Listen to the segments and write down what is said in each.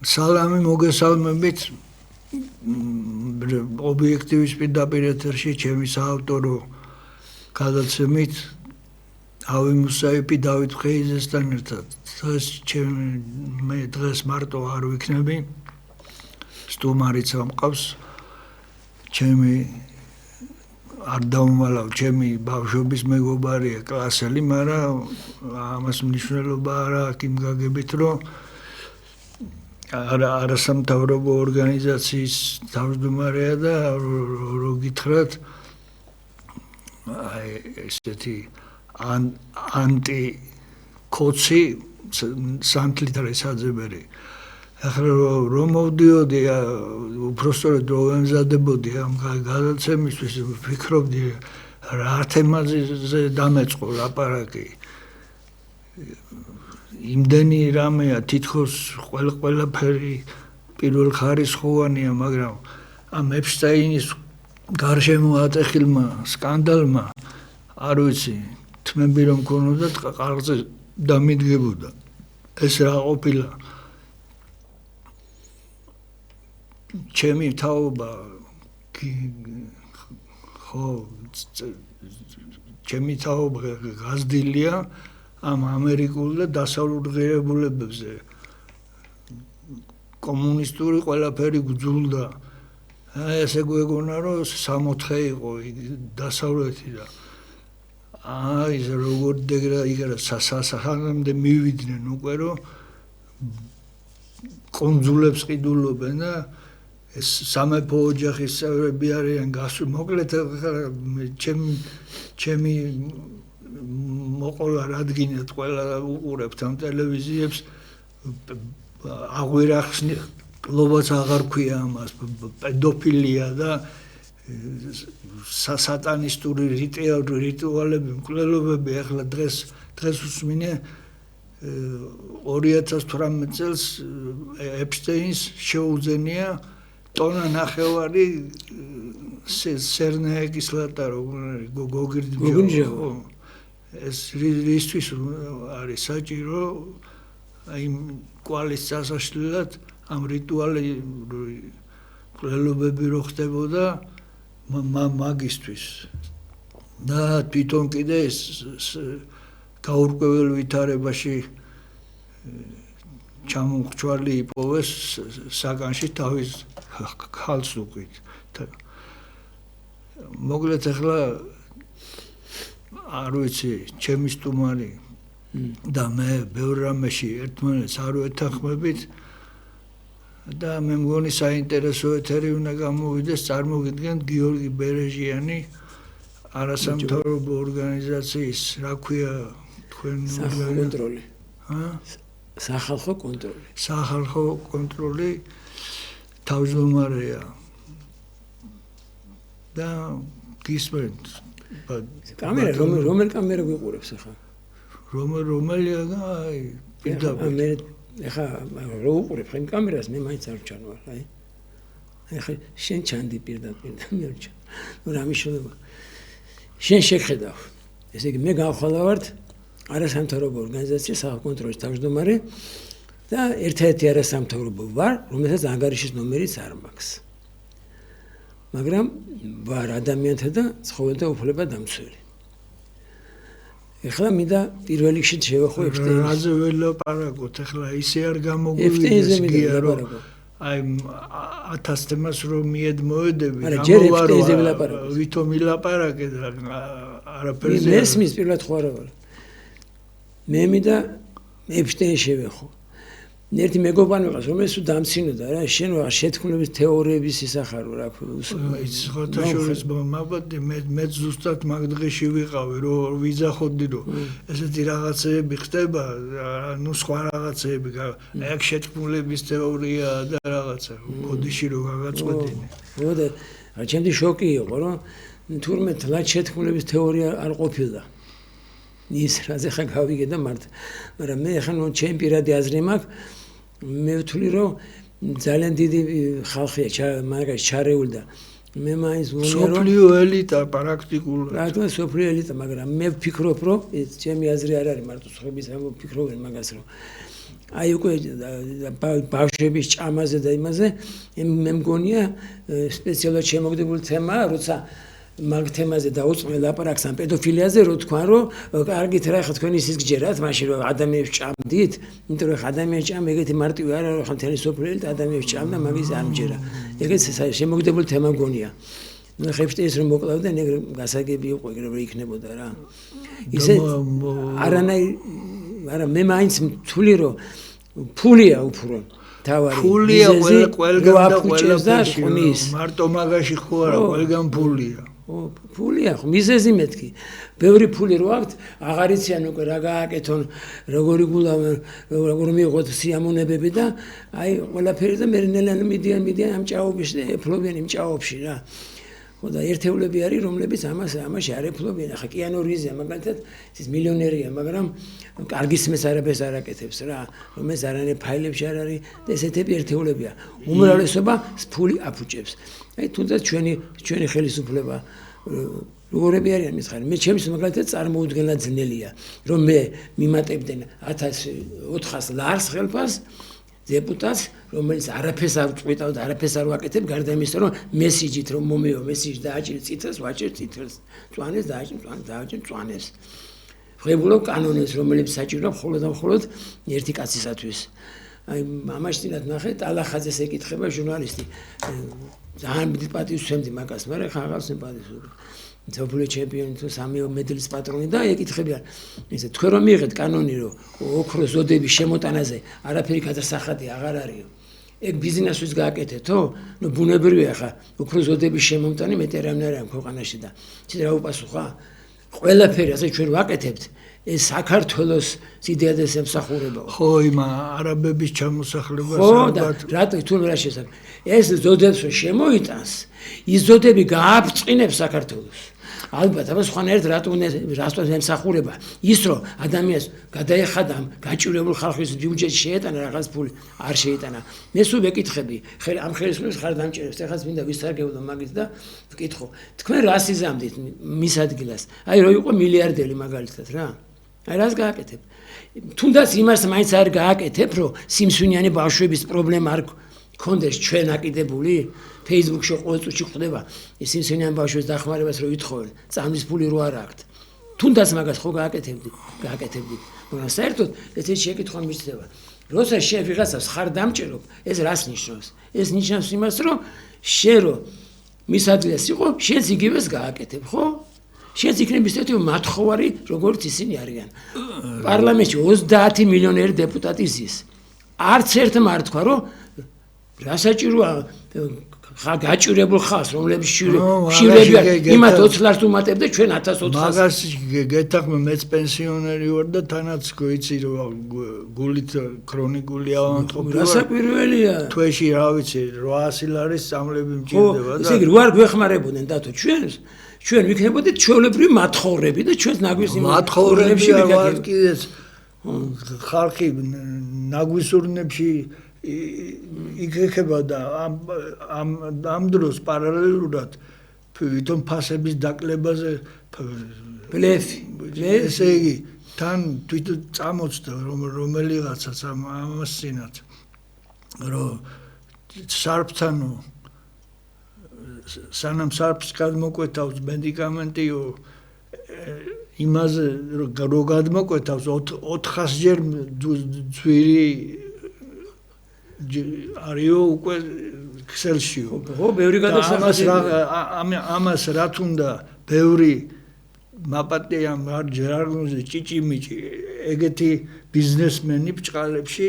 სალამი მოგესალმებით ობიექტივის პირდაპირ ეთერში ჩემი საავტორო გადაცემით ავი მუსაიფი დავით ხეიზესთან ერთად მე დღეს მარტო არ ვიქნები სტუმარიც ამყავს ჩემი არ დავუმალავ ჩემი ბავშვობის მეგობარია კლასელი მაგრამ ამას მნიშვნელობა არ აქვს იმ გაგებით რომ არასამთავრობო ორგანიზაციის თავმჯდომარეა და რო გითხრათ ესეთი ანტი კოცი სანთლითარი საძებერი ახლა რომ მოვდიოდი უბრალოდ რომ ემზადებოდი ამ გადაცემისთვის ვფიქრობდი რა თემაზე დამეწყო ლაპარაკი იმდენი რამეა თითქოს ყველაფერი პირველ ხარისხოვანია მაგრამ ამ ეპშტაინის გარშემო ატეხილმა სკანდალმა არ ვიცი თმები რომ მქონოდა ყალყზე დამიდგებოდა ეს რა ყოფილა ჩემი თაობა ხო ჩემი თაობა გაზრდილია ამ ამერიკულ და დასავლურ ღირებულებებზე კომუნისტური ყველაფერი გძულდა ესე გვეგონა რომ 64 იყო დასავლეთი და ის როგორ იგერა სასახანამდე მივიდნენ უკვე რომ კონძულებს ყიდულობენ და ეს სამეფო ოჯახის წევრები არიან გასული მოკლედ ჩემი მოყოლა რადგინად ყველა უყურებთ ამ ტელევიზიებს აღვირახსნილობაც აღარ ქვია ამას პედოფილია და სატანისტური რიტუალები მკვლელობები ახლა დღეს უსმინე 2018 წელს ეპშტეინს შეუძენია ტონა ნახევარი სერნეიკის ლატა როგორ გოგირდიო ეს რისთვის არის საჭირო იმ კვალის წასაშლელად ამ რიტუალები რო ხდებოდა მაგისტვის და თვითონ კიდე ეს გაურკვეველ ვითარებაში ჩამოხრჩვალი იპოვეს საგანში თავის ხალხს უყით მოკლედ ახლა არ ვიცი ჩემი სტუმარი და მე ბევრ რამეში ერთმანეთს არ ვეთანხმებით და მე მგონი საინტერესო ეთერი უნდა გამოვიდეს წარმოგიდგენთ გიორგი ბერეჟიანი არასამთავრობო ორგანიზაციის რა ქვია თქვენ კონტროლი სახალხო კონტროლი თავმჯდომარეა და გისმენთ კამერა რომელ კამერა გვიყურებს ახლა რომელია აი პირდაპირ ახლა რო უყურებ ხა იმ კამერას მე მაინც არ ვჩანვარ აი ახლა შენ ჩანდი პირდაპირ და მე არ ჩან ნუ რა მნიშვნელობა შენ შეგხედავ ესე იგი მე გავხვალავართ არასამთავრობო ორგანიზაციის საკონტროლო თავმჯდომარე და ერთ-ერთი არასამთავრობო ვარ რომელსაც ანგარიშის ნომერიც არ მაქვს მაგრამ ვარ ადამიანთა და ცხოველთა უფლება დამცველი ეხლა მინდა პირველ რიგში შევეხო ეპშტეინის რაზე ველაპარაკოთ ეხლა ისე არ გამოგვივიდეს გია რომ აი 1000 თემას რომ მიედმოედები გამოვარო ვითომ ილაპარაკე და არაფერზე მესმის პირველად ხო არა ვარ მე მინდა ეპშტეინს შევეხო ერთი მეგობარი მიყავს რომელიც დამცინოდა რა შენ რა შეთქმულების თეორიების ისახარო რა ის ხოთაშორის მაბადე მე ზუსტად მაგ დღეში ვიყავი რომ ვიძახოდი რომ ესეთი რაღაცეები ხდება ნუ სხვა რაღაცეები აი შეთქმულების თეორია და რაღაცა კოდიში რო გაგაწყვეტინე მოდა რა ჩემი შოკი იყო რომ თურმე თლად შეთქმულების თეორია არ ყოფილა ის რაზე ხა გავიგე და მაგრამ მე ხან ჩემი პირადი აზრი მაქვს მე ვთვლი რომ ძალიან დიდი ხალხია მაგას ჩარეული და მე მაინც ვუნე რომ სოფლიო ელიტა პრაქტიკულად. რა თქმა უნდა სოფლიო ელიტა, მაგრამ მე ვფიქრობ რომ ეს ჩემი აზრი არ არის მარტო სხვების ამბობ ვფიქრობენ მაგას რომ აი უკვე ბავშვების ჭამაზე და იმაზე მე მგონია სპეციალურად შემოგდებული თემაა, როცა მაგ თემაზე დაუწყმე ლაპარაკს ამ პედოფილიაზე, რო თქვა რომ კარგით რა ხა თქვენ ისიც გჯერათ, მაშინ რომ ადამიანებს ჭამდით, იმიტომ რომ ადამიანებს ჭამ ეგეთი მარტივი არ არის, ხა მთელი სოფლიო ადამიანებს ჭამდა, მაგის არ მჯერა. ეგეც შემოგდებული თემა მგონია. ნუ ხებშტი ეს რომ მოკლავდნენ, ეგ გასაგები იყო, ეგ რომ იქნებოდა რა. ისე არა მე მაინც მთვლი რომ ფულია უფრო თავარი. ფულია ყველგან და ყველაფერში. მარტო მაგაში ხო არა, ყველგან ფულია. ფულია ხო მიზეზი მეთქი. ბევრი ფული რო აქვთ, აღარ იციან უკვე რა გააკეთონ, როგორი გულავ, როგორ მიიღოთ სიამონებები და აი ყველაფერი და მე ნელ-ნელა მიდიან ამ ჭაობში, ეფლობიან იმ ჭაობში რა. ხო და ერთეულები არის, რომლებიც ამაში არ ეფლობიან. ახლა კიანო რივზია მაგალითად, ის მილიონერია, მაგრამ კარგი სმეს არაფერს არ აკეთებს რა. რომელიც არანაირ ფაილებში არ არის და ესეთები ერთეულებია. უმრავლესობა ფული აფუჭებს. აი თუნდაც ჩვენი ხელისუფლება როგორები არიან მითხარი. მე ჩემს მაგალითად წარმოუდგენლად ძნელია, რომ მე მიმატებდნენ 1400 ლარს ხელფას დეპუტატს, რომელიც არაფერს არ წვიტავდა, არაფერს არ ვაკეთებ, გარდა იმისა, რომ მესიჯით რომ მომეო, მესიჯი დააჭირე წითელს, ვაჭერ წითელს, წვანეს დააჭირე წვანეს. ვღებულობ კანონებს, რომლებიც საჭიროა მხოლოდ და მხოლოდ ერთი კაცისათვის. აი ამაშინად ნახე, ტალახაძეს ეკითხება ჟურნალისტი. ძალიან დიდ პატივს ვცემდი მაგას, მაგრამ ხა აღარ ვცემ პატივს. მსოფლიო ჩემპიონი თუ 3 მედლის პატრონი და ეკითხებიან. ისე თქვენ რომ მიიღეთ კანონი, რომ ოქროს ზოდების შემოტანაზე არაფერი გადასახადი აღარ არისო. ეგ ბიზნესთვის გააკეთეთო? ნუ ბუნებრივია ხა ოქროს ზოდების შემომტანი მეტერამნი არ არის ქვეყანაში და ცით რა უპასუხა? ყველაფერი ასე ჩვენ ვაკეთებთ. ეს საქართველოს სიდიადეს ემსახურებაო. ხო, იმა არაბების ჩამოსახლებას ალბათ. რატო თუ რა შესაძლოა? ეს ზოდებს შემოიტანს, ის ზოდები გააბწყინებს საქართველოს. ალბათ, აბა სხვანაირად რატოს ემსახურება? ის რომ ადამიანს გადაეხადა გაჭირებულ ხალხის ბიუჯეტში შეეტანა რაღაც ფული, არ შეეტანა. მე სულ ვეკითხები, ამ ხელისუფლებას ხარ დამჭერებს, ეხლა მინდა ვისარგებლო მაგით და ვკითხო. თქვენ რას იზამდით მის ადგილას? აი რო იყო მილიარდელი მაგალითად რა. აი რას გააკეთებ? თუნდაც იმას მაინც არ გააკეთებ, რომ სიმსვინიანი ბავშვების პრობლემა არ გქონდეს ჩვენ აკიდებული. Facebook-ში ყოველ წუთში ხდება ის სიმსვინიანი ბავშვების დახმარებას რო ითხოვენ, წამის ფული რო არ აქვთ. თუნდაც მაგას ხო გააკეთებდი. მაგრამ საერთოდ ესეთი შეკითხვა მისცემა. როცა შენ ვიღაცას ხარ დამჭერობ, ეს რას ნიშნავს? ეს ნიშნავს იმას, რომ შენ რო მის ადგილას იყო, შენც იგივეს გააკეთებ, ხო? შენც იქნები ისეთი მათხოვარი, როგორც ისინი არიან. პარლამენტში 30 მილიონერი დეპუტატი ზის. არც ერთმა არ თქვა, რომ რა საჭიროა ხა გაჭირებულ ხალხს, რომლების შივრებია, იმათ 20 ლარს უმატებდა, ჩვენ 1400. მაგას გეთახმე, მეც პენსიონერი ვარ და თანაც გვიცი რომ გულით ქრონიკული ავადმყოფობა. რასაკვირველია? თვეში რა ვიცი 800 ლარის სამლები მჭირდება და ისე იგი რო არ გვეხმარებოდნენ დათო ჩვენს ჩვენ ვიქნებოდით ჩვეულებრივი მათხოვრები და ჩვენს ნაგვის მათხოვრებში ვარ კიდეც ხალხი ნაგვისურნებში იგექება და ამ დროს პარალელურად თვითონ ფასების დაკლებაზე ბლეფი ესე იგი თან თვითონ წამოწდა რომელიღაცაც ამას წინათ რომ სარფთანო სანამ სარფს გადმოკვეთავს მედიკამენტიო იმაზე რო გადმოკვეთავს 400 ჯერ ძვირი არიო უკვე ქსელშიო. ხო, ბევრი გადასახადია. ამას რა თუნდა ბევრი მაპატეა ჯერარგონზე ჭიჭიმიჭი ეგეთი ბიზნესმენი ბჭყალებში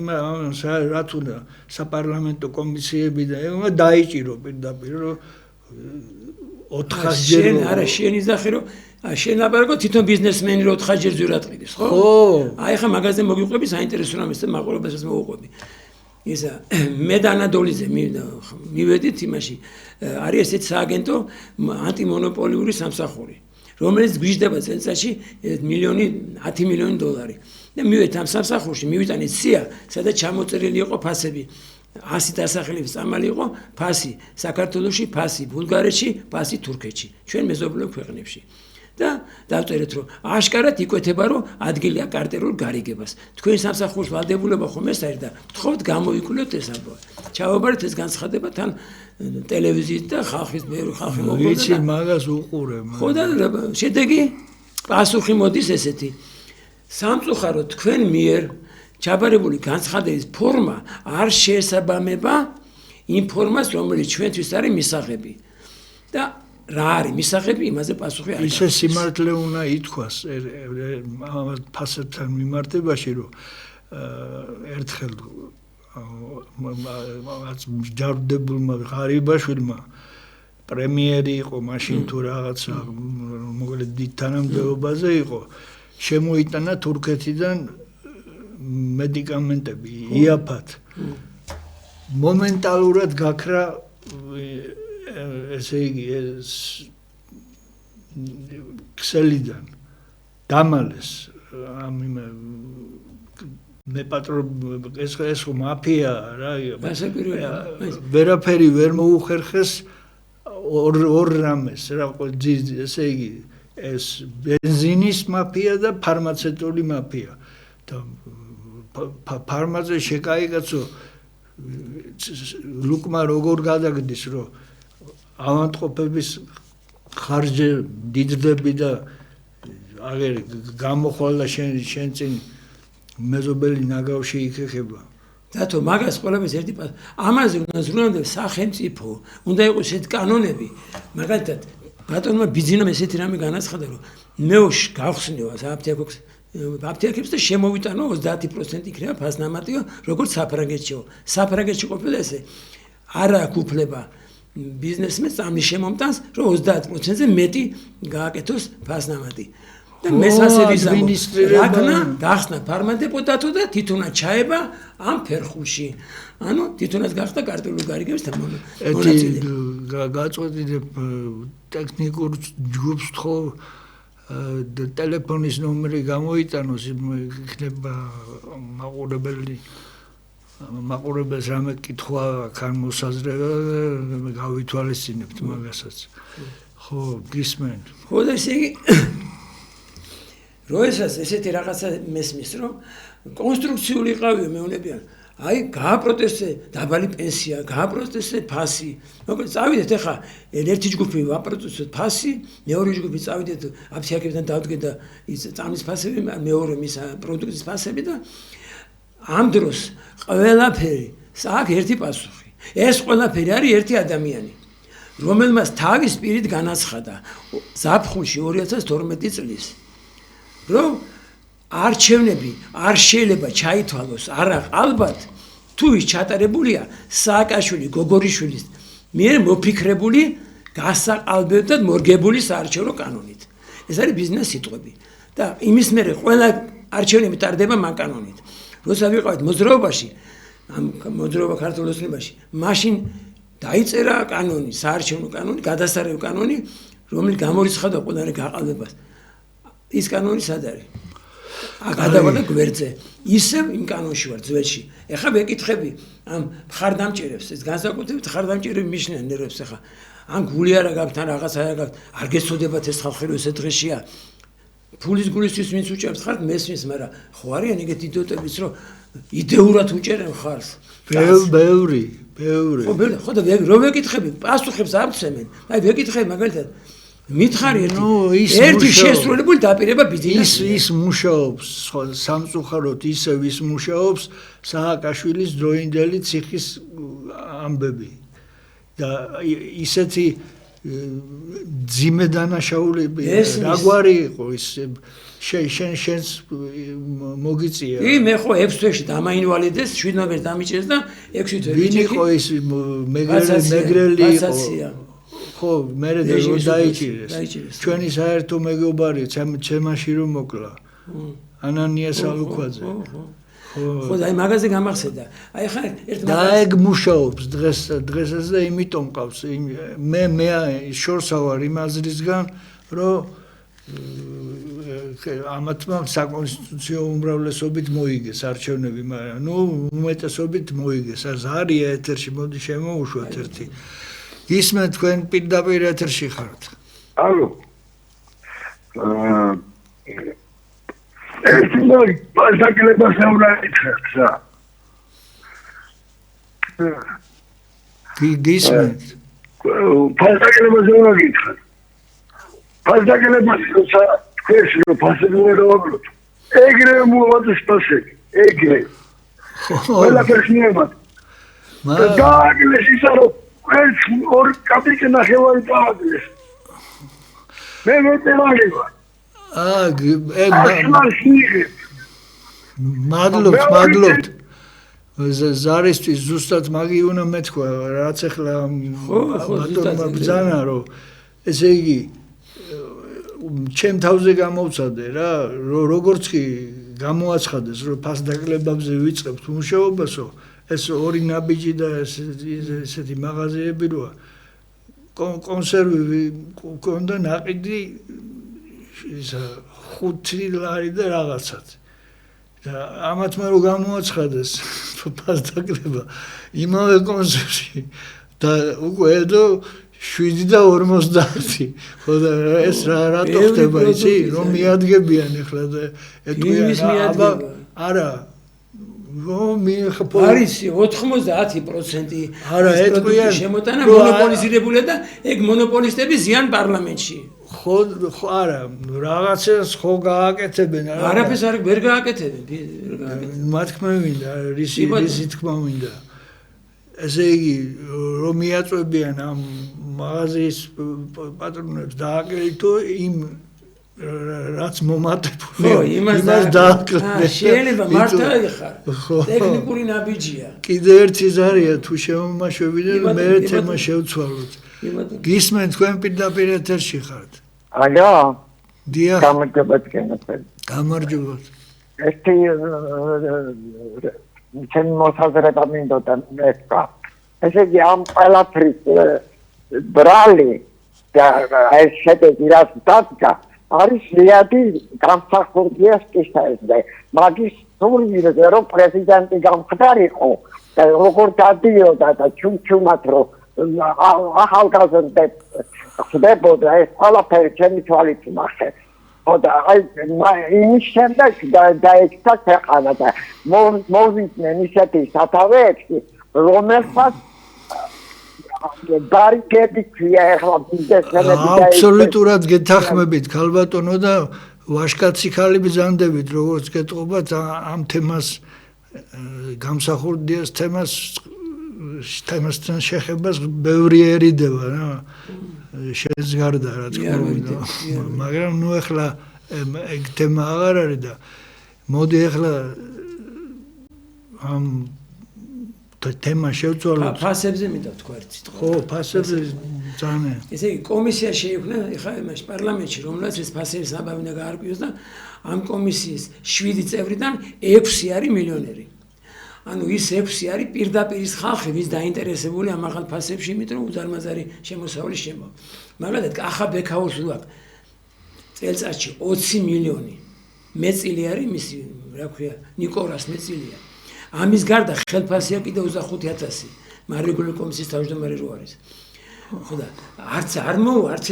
იმას რა თუნდა საპარლამენტო კომისიები და ეგ დაიჭირო პირდაპირ რომ 400 ჯერ არა შენ იზახი რომ შენ ლაპარაკო თვითონ ბიზნესმენი რომ 400 ჯერ ძვირად ყიდის ხო? აი ხა მაგაზე მოგიყვები საინტერესო რამეს და მაყურებელს მოვუყვები. ისა მე და ანადოლიზე მივედით იმაში არის ესეთ სააგენტო ანტიმონოპოლიური სამსახური რომელიც გვიждდება წელიწადში 10 მილიონი დოლარი და მივედით ამ სამსახურში მივიტანეთ სია სადაც ჩამოწერილი იყო ფასები 100 დასახელების წამალი იყო ფასი საქართველოში, ფასი ბულგარეთში, ფასი თურქეთში, ჩვენ მეზობლურ ქვეყნებში. და დავწერეთ რომ აშკარად იკვეთება რომ ადგილია კარტერულ გარიგებას. თქვენ სამსახურის ვალდებულება ხომ ეს არის და თხოვთ გამოიკვლიოთ ეს ამბავი. ჩავაბარეთ ეს განცხადება თან ტელევიზიით და ხალხის მეორე ხალხი მოგონდა. ვიცი მაგას უყურე. ხო და შედეგი პასუხი მოდის ესეთი. სამწუხაროდ თქვენ მიერ ჩაბარებული განცხადების ფორმა არ შეესაბამება იმ ფორმას, რომელიც ჩვენთვის არის მისაღები. და რა არის მისაღები, იმაზე პასუხი არ აქვს. ისე სიმართლე უნდა ითქვას ფასებთან მიმართებაში, რომ ერთხელ ჯარდებულმა ღარიბაშვილმა პრემიერი იყო მაშინ თუ რაღაცა მოკლედ დიდ თანამდებობაზე იყო, შემოიტანა თურქეთიდან მედიკამენტები, იაფად. მომენტალურად გაქრა ესე იგი ეს ქსელიდან დამალეს ამ მე ეს მაფია რა ვერაფერი ვერ მოუხერხეს ორ რამეს რა ესე იგი ეს ბენზინის მაფია და ფარმაცევტული მაფია და ფარმაზე შეკაიგაცო ლუკმა როგორ გადაგდის რომ ავადმყოფების ხარჯი დიდდები და აგერ გამოხვალ და შენ წინ მეზობელი ნაგავში იქეხება. დათო მაგას ყველაფერს ერთი ამაზე უნდა ზრუნავდეს სახელმწიფო, უნდა იყოს ესეთი კანონები, მაგალითად ბატონმა ბიძინომ ესეთი რამე განაცხადა რომ მეოშ გავხსნიო აფთიაქებს და შემოვიტანო 30% იქნება ფასნამატიო, როგორც საფრანგეთშიო. საფრანგეთში ყოფილა ესე არ აქვს უფლება ბიზნესმენს ამის შემომტანს, რომ 30%-ზე მეტი გააკეთოს ფასნამატი. და მესასე ადმინისტრირება გახსნა ფარმადეპუტატო და თვითონაც ჩაება ამ ფერხულში. ანუ თვითონაც გახდა კარტელულ გარიგებს და მონაწილე. გაწყვეტილებ ტექნიკურ ჯგუფს თქო ტელეფონის ნომერი გამოიტანოს, იქნება მაყურებელს რამე კითხვა ხან მოსაზრება გავითვალისწინებთ მაგასაც. ხო, გისმენთ. ხო და ესე იგი როესაც ესეთი რაღაცა მესმის რომ კონსტრუქციული ყავია მეუნებიან აი გააპროტესტე დაბალი პენსია, გააპროტესტე ფასი. მოკლედ წავიდეთ ახლა ერთი ჯგუფი ვაპროტესტეთ ფასი, მეორე ჯგუფი წავიდეთ აფთიაქებთან დავდგეთ ის წამის ფასები, მეორე მის პროდუქტის ფასები და ამ დროს ყველაფერი აქვს ერთი პასუხი. ეს ყველაფერი არის ერთი ადამიანი, რომელმაც თავის პირით განაცხადა ზაფხულში 2012 წლის რომ არჩევნები არ შეიძლება ჩაითვალოს არა ალბათ თუ ის ჩატარებულია სააკაშვილი გოგორიშვილის მიერ მოფიქრებული გასაყალბებად მორგებული საარჩევნო კანონით. ეს არის ბიზნეს სიტყვები და იმის მერე ყველა არჩევნები ტარდება მან კანონით. როცა ვიყავით მოძრაობაში, ამ მოძრაობა ქართულ ოცნებაში, მაშინ დაიწერა კანონი, საარჩევნო კანონი, გადასარევი კანონი, რომელიც გამორიცხავდა ყველანაირ გაყალბებას. ის კანონი სად არის? გადავადა გვერდზე. ისევ იმ კანონში ვარ ძველში. ეხლა ვეკითხები ამ მხარდამჭერებს, ეს განსაკუთრებით მხარდამჭერები მიშნიან ნერვებს ეხლა. ან გული არა გაქვთ, ან რაღაც არა გაქვთ, არ გეცოდებათ ეს ხალხი რომ ესეთ დღეშია. ფულის გულისთვის ვინც უჭერს ხართ მესმის, მაგრამ ხო არიან ეგეთი იდიოტებიც რომ იდეურად უჭერენ ხარს. ბევრი. ხო და რო ვეკითხები, პასუხებს არ მცემენ. აი ვეკითხები მაგალითად მითხარი ერთი შესრულებული დაპირება ბიზნესის ის მუშაობს სამწუხაროდ ისევ ის მუშაობს სააკაშვილის დროინდელი ციხის ამბები და ისეთი ძიმე დანაშაულები რაგვარი იყო ის შენს მოგიწია მე ხო 6 თვეში დამაინვალიდეს 7 ნოემბერს დამიჭერეს და 6 თვე ვინ იყო ის მეგრელი იყო ხო მე დაიჭირეს ჩვენი საერთო მეგობარი ჩემაში რომ მოკლა ანანია სალუქვაძე ხო და აი მაგაზე გამახსენდა აი ხა ერთ დაეგ მუშაობს დღესაც და იმიტომ ყავს მე შორსა ვარ იმ აზრისგან რომ ამათმა საკონსტიტუციო უმრავლესობით მოიგეს არჩევნები, მაგრამ უმეტესობით მოიგეს. אז არია ეთერში, მოდი შემოუშვათ ერთი. ისმენ თქვენ პირდაპირ ეთერში ხართ. ალო. ერთი მოი, პასაგლებას ევრაიცხეთ რა. გისმენთ. პასაგლებას ევრაიცხეთ. პასაგლებას თქვენს რო პასაგლება გავაგლოთ. ეგრევე მოვადეს პასები, ეგრევე. ყველაფერს მიემატ. დააგლეს ისა რომ ეს ორ კაპიტი ნახევარი დააგლეს. მე ვეტერანი ვარ. მადლობთ. ზარისთვის ზუსტად მაგი უნდა მეთქვა, რაც ახლა ბატონმა ბრძანა, რომ ესე იგი ჩემ თავზე გამოვცადე რა, როგორც კი გამოაცხადეს, რომ ფასდაკლებებზე ვიწყებთ მუშაობასო, ეს ორი ნაბიჯი და ესეთი მაღაზიები როა კონსერვი კონდა ნაყიდი ისა 5 ლარი და რაღაცად. და ამათმა რო გამოაცხადეს ფასდაკლება იმავე კონსერვში და უკვე ედო 7.50. ხო და ეს რატო ხდება იცი რომ მიადგებიან ახლა და ეტყვიან არა არის 90% არა ეტყვიან შემოტანა მონოპოლიზირებულია და ეგ მონოპოლისტები ზიან პარლამენტში. ხო არა რაღაცას ხო გააკეთებენ არაფერს ვერ გააკეთებენ მათ თქმა მინდა რისი თქმა მინდა ესე იგი რომ მიაწვევიან ამ მაღაზიის პატრონებს დააკრიტო იმ რაც მომატებული იმას დააკრიტო შეიძლება მართლა იხარ ტექნიკური ნაბიჯია კიდე ერთი ზარია თუ შემომაშვებიდან მე თემა შევცვალოთ გისმენ თქვენ პირდაპირ ეთერში ხართ ალო დიახ გამარჯობათ ერთი ჩემ მოსაზრება მინდოდა მეკა ესე იგი ამ ყველაფრის ბრალი და ეს შედეგი რაც დადგა არის რეალი გამსახურდია სკისაებზე მაგის სურვილზე რომ პრეზიდენტი გამხდარიყო და როგორ დადიოდა და ჩუმჩუმად რომ ახალგაზრდებს ხდებოდა ეს ყველაფერი ჩემი თვალით ნახე. ხოდა აი იმის შემდეგ დაექცა ქვეყანა და მოვიდნენ ისეთი სათავეებში რომელსაც ბარიკედი ქვია ახლა ბიზნესმენები და აბსოლუტურად გეთანხმებით ქალბატონო და ვაშკაცი ხალი ბრძანდებით როგორც გეტყობათ ამ თემას გამსახურდიას თემასთან შეხებას ბევრი ერიდება რა შეზღარდა რა თქმა უნდა მაგრამ ნუ ახლა ეგ თემა აღარ არის და მოდი ახლა ამ თემა შევცვალოთ ფასებზე მინდა თქვა ერთ სიტყვა ხო ფასებზე ძალიან ესე იგი კომისია შეიქმნა ეხლა იმაში პარლამენტში რომელსაც ეს ფასების საბავი უნდა გაარკვიოს და ამ კომისიის 7 წევრიდან 6 არის მილიონერი ანუ ის 6 არის პირდაპირ ის ხალხი ვის დაინტერესებული ამ ახალ ფასებში იმიტომ რომ უზარმაზარი შემოსავლის შემო მაგალითად კახა ბექაურს ვაკ წელწადში 20 მილიონი მეწილი არის მისი რა ქვია ნიკორას მეწილია ამის გარდა ხელფასია კიდე 25000 მარეგულირებული კომისიის თავმჯდომარე რო არის ხო და არც არ მოვა არც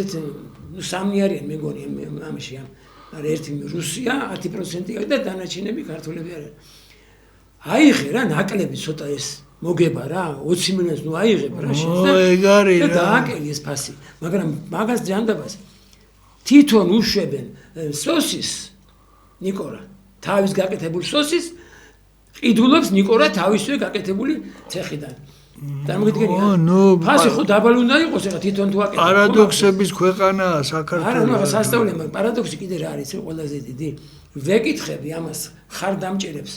ნუ სამი არიან მეგონი ამაში ამ ერთი რუსია 10% არის და დანარჩენები ქართველები არიან აიღე რა ნაკლები ცოტა ეს მოგება რა 20 მილიონს ნუ აიღებ რა შეიძლება და დააკელი ეს ფასი მაგრამ მაგას ჯანდაბას თვითონ უშვებენ სოსის ნიკორა თავის გაკეთებულ სოსის ყიდულობს ნიკორა თავისვე გაკეთებული ცეხიდან წარმოგიდგენია ფასი ხო დაბალი უნდა იყოს ეხლა თვითონ თუ აკეთებ პარადოქსების ქვეყანაა საქართველო არა ნუ სასწაულები პარადოქსი კიდე რა არის ყველაზე დიდი ვეკითხები ამას ხარდამჭერებს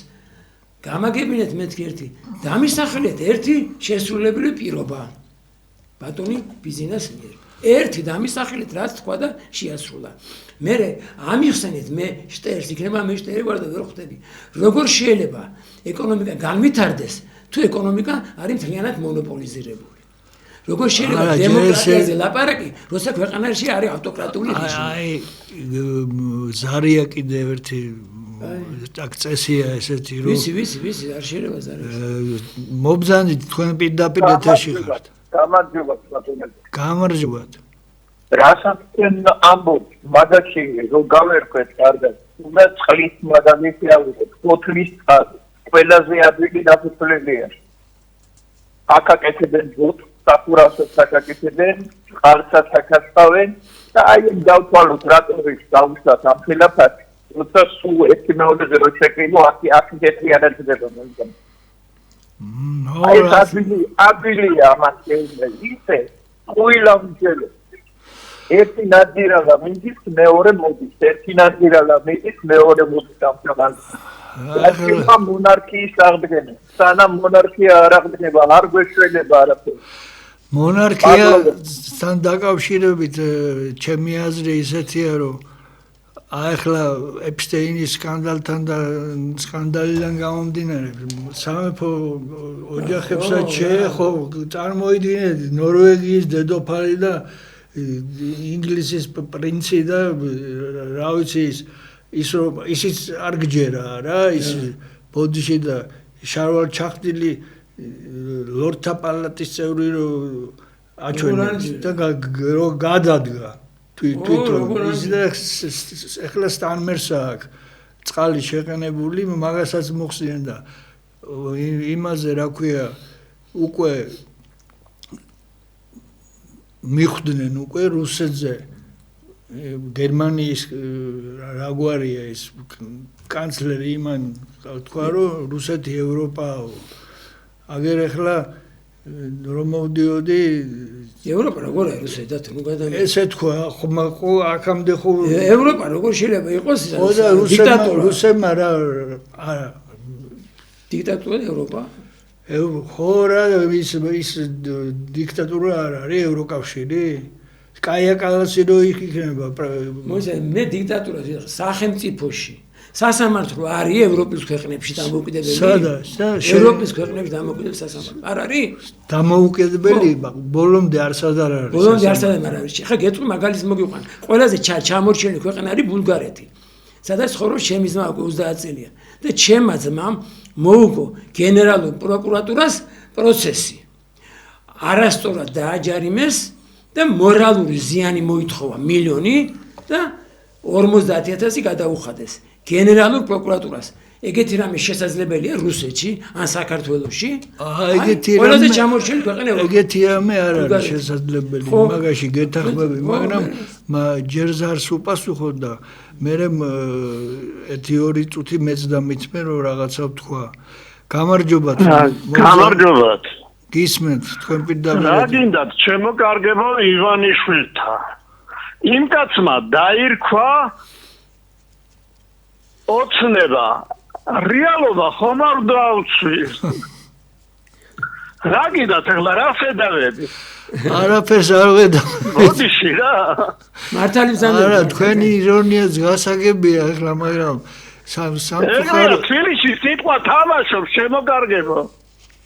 გამაგებინეთ მეთქი ერთი დამისახელეთ ერთი შესრულებული პირობა ბატონი ბიზნეს მიერ ერთი დამისახელეთ რაც თქვა და შეასრულა მე ამიხსენეთ მე შტერს იქნება მე შტერი ვარ და ვერ ხვდები როგორ შეიძლება ეკონომიკა განვითარდეს თუ ეკონომიკა არის მთლიანად მონოპოლიზირებული როგორ შეიძლება დემოკრატიაზე ლაპარაკი, როცა ქვეყანაში არის ავტოკრატიული რეჟიმი? აი ზარია კიდევ ერთი წესია ესეთი რომ ვიცი არ შეიძლება ზარი. მობზანით თქვენ პირდაპირ ეთერში ხართ. გამარჯობა. რასაც ამბობ მაგაში რომ გავერკვეთ კარგად უნდა წყლის მაგალითი ავიღოთ ოთლის წყალი ყველაზე ადვილი დაფუძნებელია აქ აკეთებენ ბოთს საფურასაც აკეთებენ წყალსაც აკეთებენ და აი დავთვალოთ რატომ ის დავუსვათ ამ ფილაფას როცა სულ ერთი მეორეზე რო შეკრიბო აქ ერთიანად მოიწყო აი აბილია ამას ისე ყვილამჯერე ერთი ნადირალა მიდის მეორე მოდის ერთი ნადირალა მიდის მეორე მოდის ამჟამად ახლა მონარქიის აღდგენა სანამ მონარქია არ აღდგება არ გვეშველება არაფერი მონარქიასთან დაკავშირებით ჩემი აზრი ისეთია რომ ახლა ეპშტეინის სკანდალიდან გამომდინარე სამეფო ოჯახებსაც შეეხო წარმოიდგინეთ ნორვეგიის დედოფალი და ინგლისის პრინცი და რა ვიცი ისიც არ გჯერა რა ის ბოდიში და შარვალ ჩახტილი ლორდთა პალატის წევრი რო აჩვენეს და გადადგა თვითონ ის და ეხლა სტანმერსა აქვს წყალი შეყენებული მაგასაც მოხსნიან და იმაზე რა ქვია უკვე მიხვდნენ უკვე რუსეთზე გერმანიის რაგვარია ის კანცლერი იმან თქვა რომ რუსეთი ევროპაა აგერ ახლა რომ მოვდიოდი ევროპა როგორ არის რუსეთი და თუ გადამე ესე თქვა ხო აქამდე ხო ევროპა როგორ შეიძლება იყოს დიქტატურა რუსებმა რა არა დიქტატურა ევროპა ხო რა ის დიქტატურა არ არის ევროკავშირი კაია კალასი რო იქნება მოიცა მე დიქტატურა სახელმწიფოში სასამართლო არის ევროპის ქვეყნებში დამოუკიდებელი სადა ევროპის ქვეყნებში დამოუკიდებელი სასამართლო არ არის დამოუკიდებელი ბოლომდე არცად არ არის ბოლომდე არცად არ არის ხა გეტყვი მაგალითს მოგიყვან ყველაზე ჩამორჩენილი ქვეყანა არის ბულგარეთი სადაც ცხოვრობს ჩემი ძმა უკვე 30 წელია და ჩემმა ძმამ მოუგო გენერალურ პროკურატურას პროცესი არასწორად დააჯარიმეს და მორალური ზიანი მოითხოვა მილიონი და 50000 გადაუხადეს გენერალურ პროკურატურას ეგეთი რამე შესაძლებელია რუსეთში ან საქართველოში ეგეთი რამე ყველაზე ჩამორჩენილი ქვეყანა ეგეთი რამე არ არის შესაძლებელი მაგაში გეთანხმები მაგრამ ჯერ ზარს უპასუხო და მე ერთი ორი წუთი მეც დამითმე რომ რაღაცა ვთქვა გამარჯობათ გამარჯობათ გისმენთ თქვენ პირდაპირ რა გინდათ ჩემო კარგებო ივანიშვილთა იმ კაცმა დაირქვა ოცნება რეალობა ხომ არ დაუცვის რა გინდათ ახლა რა ხედავები არაფერს არ ვედა ბოდიში რა მართალი მზადდება არა თქვენი ირონიაც გასაგებია ახლა მაგრამ სამწუხარო თბილისში სიტყვა თამაშობს ჩემო კარგებო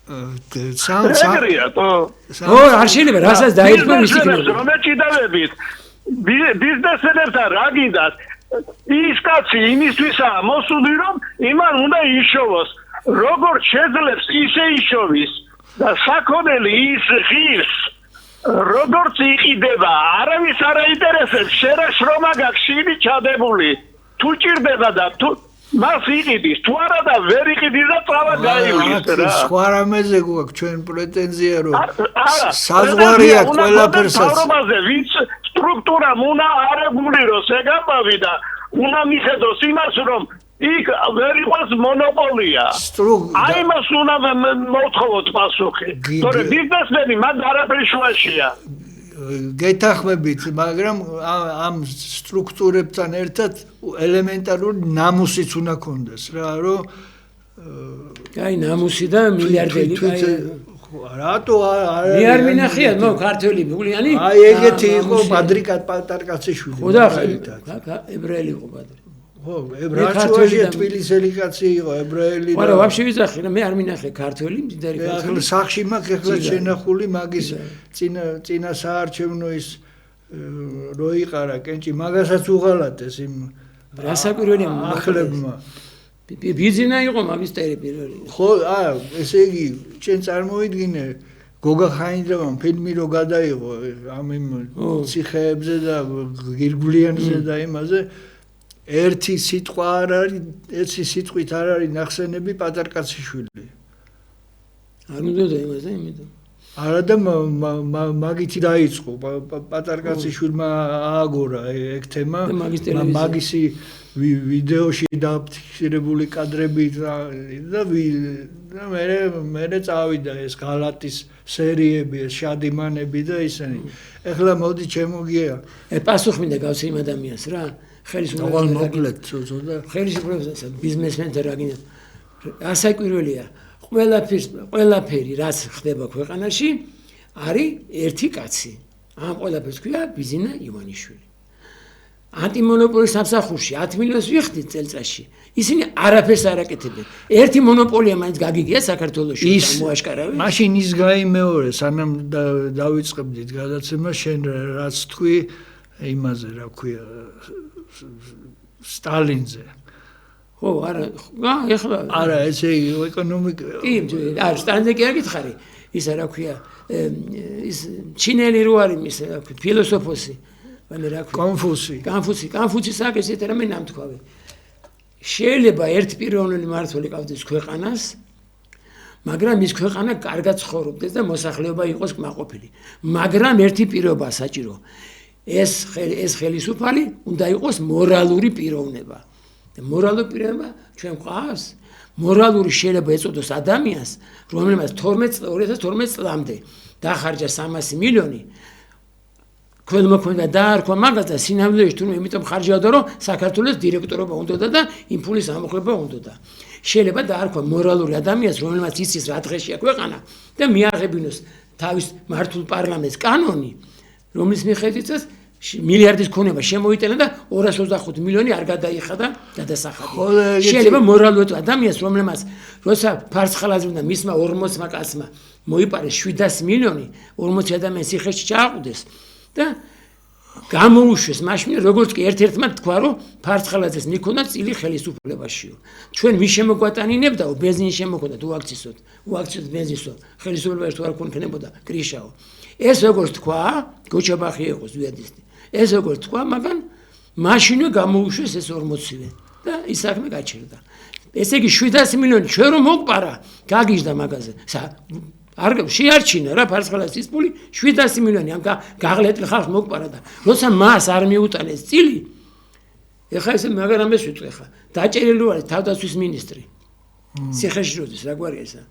ეგრეა თო არ შეიძლება რასაც დაირქვა ის იქნება რომ ეჭიდავებით ბიზნესებთან რა გინდათ ის კაცი იმისთვისაა მოსული რომ იმან უნდა იშოვოს როგორც შეძლებს ისე იშოვის და საქონელი ის ღირს როგორც იყიდება არავის არ აინტერესებს შენ რა შრომა გაქვს შენი ჩადებული თუ ჭირდება და თუ მას იყიდის თუ არა და ვერ იყიდის და წავა გაივლის რა სხვა რამეზე გვაქვს ჩვენ პრეტენზია რომ საზღვარია ყველაფერსაც საუბარზე ვინც სტრუქტურამ უნდა არეგულიროს ეგამბავი და უნდა მიხედოს იმას რომ იქ ვერ იყოს მონოპოლია აი მას უნდა მოთხოვოთ პასუხი თორე ბიზნესმენი მაგ არაფერი შუაშია გეთახმებით მაგრამ ამ სტრუქტურებთან ერთად ელემენტარული ნამუსიც უნდა კონდეს რა რომ აი ნამუსი და მილიარდელი რატო მე არ მინახია ნო ქართველი ბულიანი აი ეგეთი იყო პადრიკა პატარკაციშვილი ხო და ებრაელი იყო პადრი ხო, ებრაელია თბილისელი კაცი იყო, ებრაელი და არა, ვაფშე ვიზახი, მე არ მინახე ქართველი, მდიდარი ქართველი. ახლა სახში მაქვს ახლა შენახული მაგის წინა საარჩევნო ის რო იყარა კენჭი, მაგასაც უღალატეს იმ რასაკვირველია ახლებმა. ბიზინა იყო მაგისტერი პირველი. ხო, ესე იგი, ჩვენ წარმოიდგინე გოგა ხაინდრავამ ფილმი რო გადაიღო ამ იმ ციხეებზე და გირგვლიანზე და იმაზე ერთი სიტყვა არ არის, ერთი სიტყვით არ არის ნახსენები პატარკაციშვილი. არ მიდოდა იმაზე, იმიტომ. არა და მაგითი დაიწყო პატარკაციშვილმა ააგორა ეგ თემა მაგისი ვიდეოში დაფიქსირებული კადრები და მე წავიდა ეს გალატის სერიები, ეს შადიმანები და ისინი. ეხლა მოდი ჩემოგია. პასუხი მინდა გავცე იმ ადამიანს რა. ხელისუფლებას მოკლედ ცოტა. ხელისუფლებას ბიზნესმენთა რა გინდა. ასაკვირველია. ყველაფერი რაც ხდება ქვეყანაში არის ერთი კაცი. ამ ყველაფერს ქვია ბიზინა ივანიშვილი. ანტიმონოპოლის სამსახურში 10 მილიონს ვიხდით წელწადში. ისინი არაფერს არ აკეთებენ. ერთი მონოპოლია მაინც გაგიგია საქართველოში და მოაშკარავენ. მაშინ ის გაიმეორე, სანამ დავიწყებდით გადაცემა, შენ რაც თქვი იმაზე, რა ქვია, სტალინზე. ხო, არა, ეხლა არა, ესე ეკონომიკა. კი, არა, სტალინზე კი არ გითხარი. ის რა ქვია, ის ჩინელი რო არის ის ფილოსოფოსი, ვანე რა ქვია? კონფუცის აკეთეთ რა მე ნამთქვავე. შეიძლება ერთი პიროვნული მმართველი ყავდეს ქვეყანას, მაგრამ ის ქვეყანა კარგად ცხოვრობდეს და მოსახლეობა იყოს კმაყოფილი. მაგრამ ერთი პირობა საჭირო. ეს ხელისუფალი უნდა იყოს მორალური პიროვნება. და მორალური პიროვნება ჩვენ ყავს. მორალური შეიძლება ეწოდოს ადამიანს, რომელმაც 2012 წლამდე დახარჯა 300 მილიონი. ქველმოქმედა დაარქვა მაგას და სინამდვილეში თუნდაც იმიტომ ხარჯავდა, რომ საქართველოს დირექტორობა უნდოდა და იმ ფულის ამოხება უნდოდა. შეიძლება დაარქვა მორალური ადამიანს, რომელმაც იცის რა დღეშია ქვეყანა და მიაღებინოს თავის მართულ პარლამენტს კანონი, რომლის მიხედვითაც მილიარდის ქონება შემოიტანა და 225 მილიონი არ გადაიხადა გადასახადია. შეიძლება მორალურად ადამიანს, რომელმაც როცა ფარცხალაზე უნდა მისმა 40 კაცმა მოიპარეს 700 მილიონი, 40 ადამიანის სიხეში ჩააყუდეს და გამოუშვეს მაშინ როგორც კი ერთ-ერთმა თქვა, რომ ფარცხალაძეს მიქონდა წილი ხელისუფლებაშიო. ჩვენ ვის შემოგვატანინებდაო, ბენზინი შემოგვქონდა უაქცისოთ ბენზინსო, ხელისუფლებაში თუ არ ქონქნებოდა კრიშაო. ეს როგორც თქვა, გოჩაბახი იყოს ვიადისტი. ეს როგორც თქვა, მაგრამ მაშინვე გამოუშვეს ეს 40-ვე და ის საქმე გაჩერდა. ესე იგი 700 მილიონი ჩვენ რომ მოგპარა, გაგიჟდა მაგაზე. არ შეარჩინა რა ფარცხალაძის პული 700 მილიონი ამ გაღლეტილ ხალხს მოგპარა და როცა მას არ მიუტანეს წილი, ეხლა ესე მაგრამ ეს ვიტყვი ხა. დაჭერილი არის თავდაცვის მინისტრი. ციხეში როდის რა გვარია ესა?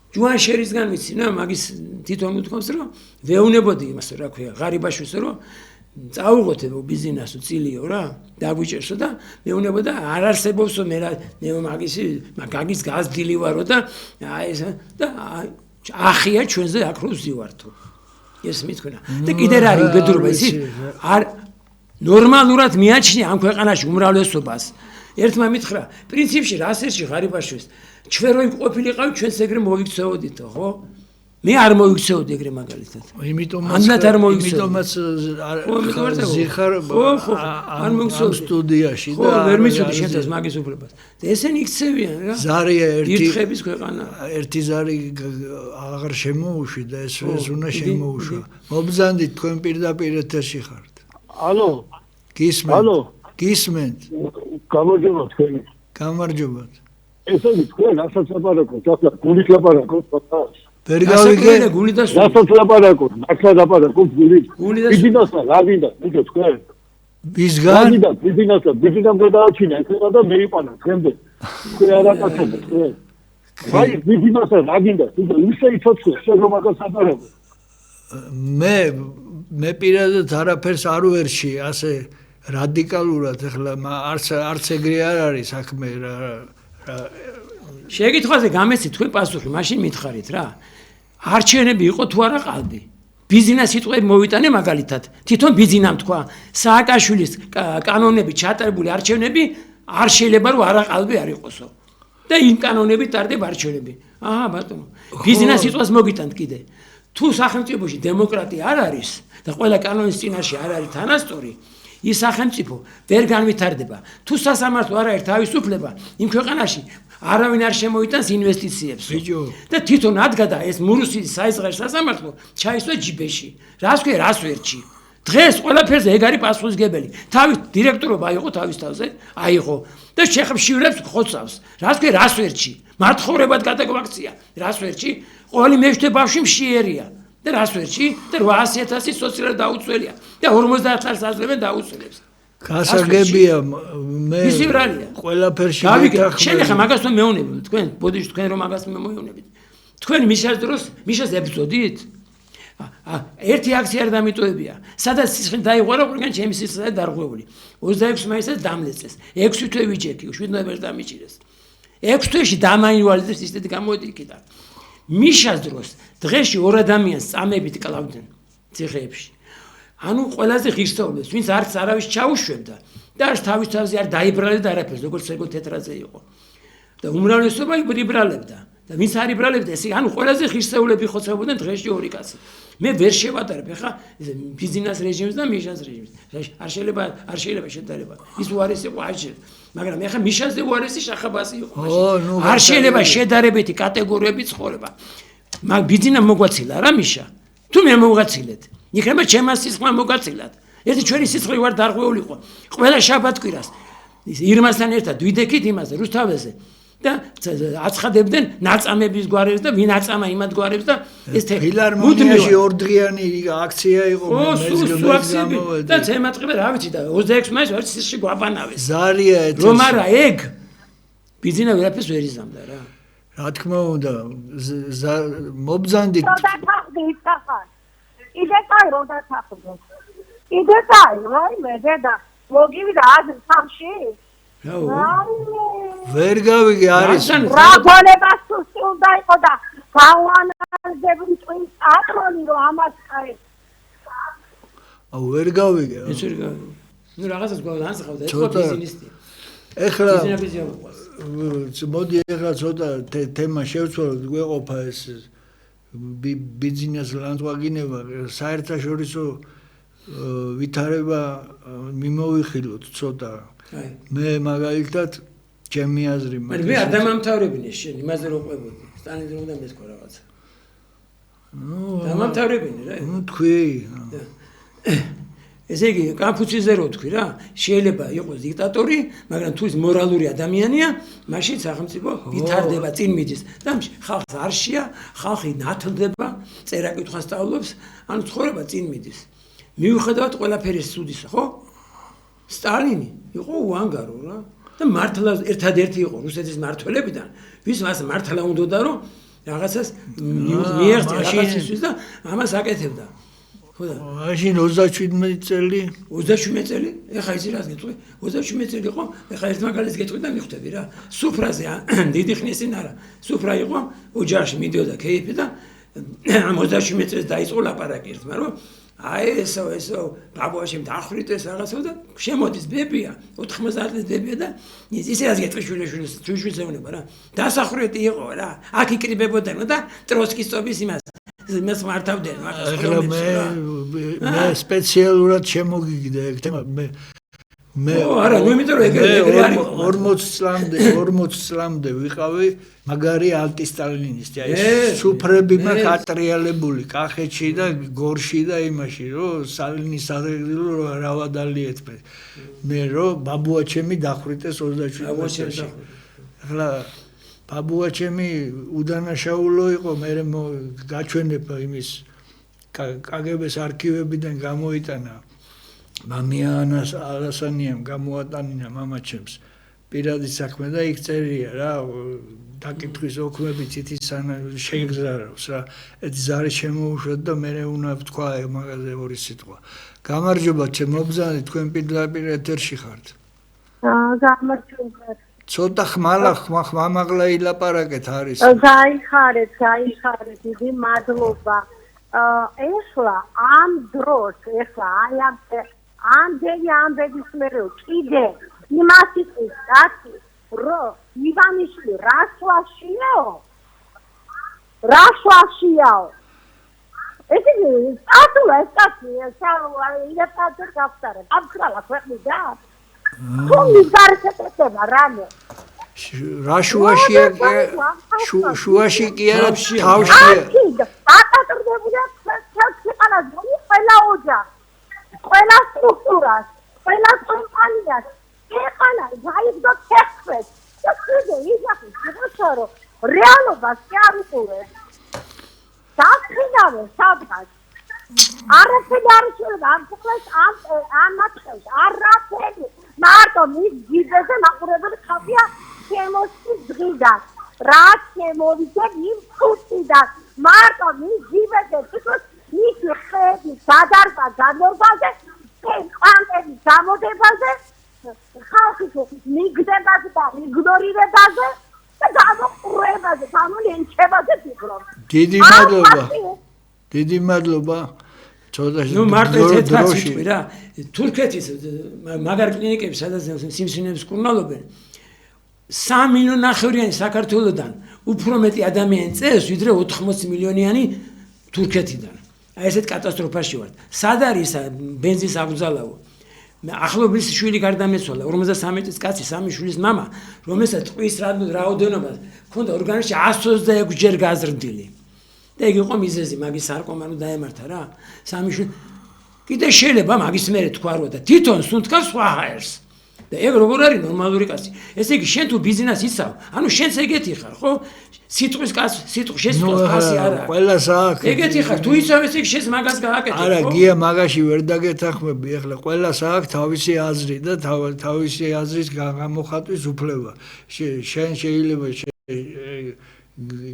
ჯუანშერისგან ვიცი რა, მაგის თვითონ უთქვამს რომ ვეუნებოდი იმას რა ქვია, ღარიბაშვილს რომ წაუღოთებო ბიზნესო წილიო რა, დაგვიჭერსო და მეუნებოდა არ არსებობსო მე მაგის გაზდილი ვარო და ეს და ახია ჩვენზე აქ რო ვზივართო. ეს მithქვენა. და კიდე რა არის უბედურობა ისი? არ ნორმალურად მიაჩნია ამ ქვეყანაში უმრავლესობას. ერთმა მითხრა, პრინციპში რასერში ღარიბაშვილს ჩვენ რო იმყოფილიყავით ჩვენს ეგრე მოიქცეოდითო, ხო? მე არ მოიქცეოდი ეგრე მაგალითად. იმიტომაც ზიხარ არ მოიქცეოდი სტუდიაში და ვერ მიცოდი შენთან მაგის უფლებას. და ესენი იქცევიან რა. ზარია ირთხების ქვეყანა. ერთი ზარი აღარ შემოუშვი და ეს უნდა შემოუშვა. მობრძანდით თქვენ პირდაპირ ეთერში ხართ. ალო. გისმენთ. გამარჯობა თქვენი. გამარჯობათ. ესე იგი თქვენ რასაც ლაპარაკობთ, ახლა გულით ლაპარაკობთ ფაქტს. ვერ გავიგე გული და სული. რასაც ლაპარაკობთ, ახლა ლაპარაკობთ გულით. ბიზნესა რა გინდა, უთო თქვენ. ვისგან? ბიზნესამ გადააჩინა ეხლა და მეიყანა თქვენზე. თქვენ არ აკეთებთ თქვენ. აი ბიზნესა რა გინდა, უთო ისე იცოცხლე, შეგო მაგას აპარაკობ. მე პირადად არაფერს არ ვერში ასე რადიკალურად ეხლა არც ეგრე არ არის საქმე რა შეკითხვაზე გამეცით თქვენ პასუხი, მაშინ მითხარით რა. არჩევნები იყო თუ არა ყალბი? ბიზინა სიტყვები მოვიტანე მაგალითად. თვითონ ბიზინამ თქვა, სააკაშვილის კანონები ჩატარებული არჩევნები არ შეიძლება რომ არაყალბი არ იყოსო. და იმ კანონებით ტარდება არჩევნები. აჰა, ბატონო. ბიზინა სიტყვას მოგიტანთ კიდე. თუ სახელმწიფოში დემოკრატია არ არის და ყველა კანონის წინაშე არ არის თანასწორი, ის სახელმწიფო ვერ განვითარდება. თუ სასამართლო არ არის თავისუფლება, იმ ქვეყანაში არავინ არ შემოიტანს ინვესტიციებს. და თვითონ ადგადა ეს მურუსის საიზღარო სასამართლო ჩაისვა ჯიბეში. რას ქვია, რას ვერჩი. დღეს ყველაფერზე ეგ არის პასუხისგებელი. თავის დირექტორობა იყო თავის თავზე, აიღო და შეხებშივრებს ხოცავს. რას ქვია, რას ვერჩი. მართხოვრებად გადაგვაქცია. რას ვერჩი. ყოველი მეშვიდე ბავშვი მშიერია. და რას ვერჩი და 800.000 სოციალურად დაუცველია და 50 წელს აძლევენ დაუცველებს. გასაგებია მე ყველაფერში გავიგე. შენ ახლა მაგას თუ მეუნებით თქვენ, ბოდიში თქვენ რომ მაგას მეუნებით. თქვენ მიშას დროს მიშას ებრძოდით? ერთი აქცია არ დამიტოვებია. სადაც სისხლი დაიღვარა, ყველგან ჩემი სისხლი დარღვეული. 26 მაისს დამლეწეს. 6 თვე ვიჭერქი, 7 ნოემბერს დამიჭირეს. 6 თვეში დამაინვალიდებს ისეთი გამოვედი იქიდან. მიშას დროს დღეში 2 ადამიანს წამებით კლავდნენ ციხეებში. ანუ ყველაზე ღირსეულებს, ვინც არც არავის ჩაუშვებდა და არც თავის თავზე არ დაიბრალებდა არაფერს, როგორც სერგო თეთრაძე იყო. და უმრავლესობა იბრალებდა. და ვინც არ იბრალებდა, ესე ანუ ყველაზე ღირსეულები ხოცებოდნენ დღეში 2 კაცი. მე ვერ შევატარებ ახლა ბიზნეს რეჟიმს და მიშას რეჟიმს. არ შეიძლება შედარება. ის უარესი იყო აჭერ. მაგრამ ახლა მიშაზე უარესი შახაბასი იყო. არ შეიძლება შედარებითი კატეგორიები ცხოვრება. მაგ ბიზნესმა მოგვაცილა რა მიშა. თუ მე მოვგაცილეთ. იქნება ჩემს სისხლმა მოგაცილათ. ერთი ჩვენი სისხლი ვარ დარღვეულიყო. ყველა შაბათკვირას ირმასთან ერთად ვიდექით იმაზე რუსთავეზე. და აცხადებდნენ ნაწამების გვარებს და ვინ აწამა იმად გვარებს და ეს ფილარმონიაში ორდღიანი აქცია იყო და თემატყება რა ვიცი და 26 მაისს ვარც სისხლში გვაბანავეს ზარია ეს რომ არა ეგ ბიზნესა ვერაფერს ვერ იზამდა რა რა თქმა უნდა მობზანდით იდე კაი რომ დათახდოს იდე კაი რაიმე დედა მოგივიდა აზრ სამში ვერ გავიგე არის რა გონებას სუსტი უნდა იყო და გავანალიზებული წვნის პატრონი რომ ამას ხარ ვერ გავიგე ეს ვერ გავიგე ნუ რაღაცას გვანახავდა ეს ხო ბიზნესია ეხლა მოდი ეხლა ცოტა თემა შევცვალოთ გვეყოფა ეს ბიზნეს ლანდვაგინება საერთაშორისო ვითარება მიმოვიხილოთ ცოტა მე მაგალითად ჩემი აზრი მაგრამ მე არ დამამთავრებინე შენ იმაზე რო ყვებოდი სტალინს რომ უნდა მესქო რაღაცა დამამთავრებინე რა თქვი ესე იგი კანფუციზე რო თქვი რა შეიძლება იყოს დიქტატორი მაგრამ თუ ის მორალური ადამიანია მაშინ სახელმწიფო ვითარდება წინ მიდის და ხალხს არ შეა ხალხი ნათლდება წერა-კითხვა სწავლობს ანუ ცხოვრება წინ მიდის მიუხედავად ყველაფერი სუდისა ხო სტალინი იყო უანგარო რა და მართლა ერთადერთი იყო რუსეთის მმართველებიდან ვის მას მართლა უნდოდა რომ რაღაცას მიიღწია რაღაცისთვის და ამას აკეთებდა ხო და მაშინ 37 წელი 37 წელი ეხა ისი რას გეტყვი 37 წელი იყო ეხა ერთ მაგალითს გეტყვი და მიხვდები რა სუფრაზე დიდი ხნის წინ არა სუფრა იყო ოჯახში მიდიოდა ქეიფი და 37 წელს დაიწყო ლაპარაკი ერთმა რომ აი ესო ბაბუაშემ დახრიტეს რაღაცა და შემოდის ბებია 90 წლის ბებია და ისე რაც გეტყვი შვილიშვილს ეუბნება რა დასახრეტი იყო რა აქ იკრიბებოდნენ და ტროცკის წობის იმას მართავდნენ ახლა მე სპეციალურად შემოგიგდა ეგ თემა მე არა ნუ იმიტომ რომ ეგრე არის 40 წლამდე ვიყავი მაგარი ანტისტალინისტი აი სუფრები მაქვს ატრიალებული კახეთში და გორში და იმაში რომ სტალინის საგრძელო რავადალიეთ მე რომ ბაბუაჩემი დახრიტეს 27 წელს ახლა ბაბუაჩემი უდანაშაულო იყო მე გაჩვენება იმის კგბ-ს არქივებიდან გამოიტანა მამიანას ალასანიამ გამოატანინა მამაჩემს პირადი საქმე და იქ წერია რა დაკითხვის ოქმები თითის შეიგზავნოს რა ეს ზარი შემოუშვათ და მე უნდა ვთქვა მაგაზე ორი სიტყვა გამარჯობა ჩემობზანი თქვენ პირდაპირ ეთერში ხართ გამარჯობა ცოტა ხმამაღლა ილაპარაკეთ არის გაიხარეთ დიდი მადლობა ეხლა ამ დროს ეხლა აი ამდენი ამბების მერე კიდე იმას იტყვის კაცი რომ ივანიშვილი რაშუაშიაო ეს იგი ატულა ეს კაცი ინტერპრეტერ გაფტარა ამქრალა ქვეყნიდა თუ მიგარცეთება რამე რაშუაშია შუაში კი არა თავშია ატატრდებულია ქვეყანას ყველა ოჯახს ყველა სტრუქტურას ყველა კომპანიას ეხანა გაიგდო თექვეს და კიდე იძახის გიხსოვრო რეალობას კი არ უყურებს დაწყინავე სადღაც არაფერი არ შეიძლება ამ ფულს ამ მაცხელს არაფერი მარტო მის ძიძეზე მაყურებელი ხალხია შემოსის დღიდან რაც შემოვიდა იმ ფულიდან მარტო მის ძიძეზე თვითონ მისი ხედი სადარბა განმობაზე კვანტები გამოდებაზე ხალხი მიგდებაზე და იგნორირებაზე და გამოყურებაზე გამოლენჩებაზე ფიქრობ დიდი მადლობა ნუ მარტო ერთად სიტყვი რა თურქეთის მაგარ კლინიკებში სადაც სიმსივნეებს კურნალობენ 3 მილიონი ნახევრიანი საქართველოსდან უფრო მეტი ადამიანი წეს ვიდრე 80 მილიონიანი თურქეთიდან აი ესეთ კატასტროფაში ვართ სად არის ბენზინის აღბრძალავო ახლობის შვილი გარდამეცვალა 53 წლის კაცი 3 შვილის მამა რომელსაც ტყვის რაოდენობა ჰქონდა ორგანიზმში 126 ჯერ გაზრდილი და იგი იყო მიზეზი მაგის სარკომანო დაემართა რა 3 შვილი კიდე შეიძლება მაგის მერე თქვა რომ და თვითონ სუნთქავს სხვა ჰაერს და ეგ როგორ არის ნორმალური კაცი ესე იგი შენ თუ ბიზნეს იცავ ანუ შენც ეგეთი ხარ ხო სიტყვის კაცი სიტყვის შესწორს ფასი არა ყველას აქვს ეგეთი ხარ თუ იცავ ესე იგი შენს მაგას გააკეთე ხო არა გია მაგაში ვერ დაგეთანხმები ახლა ყველას აქვს თავისი აზრი და თავისი აზრის გამოხატვის უფლება შენ შეიძლება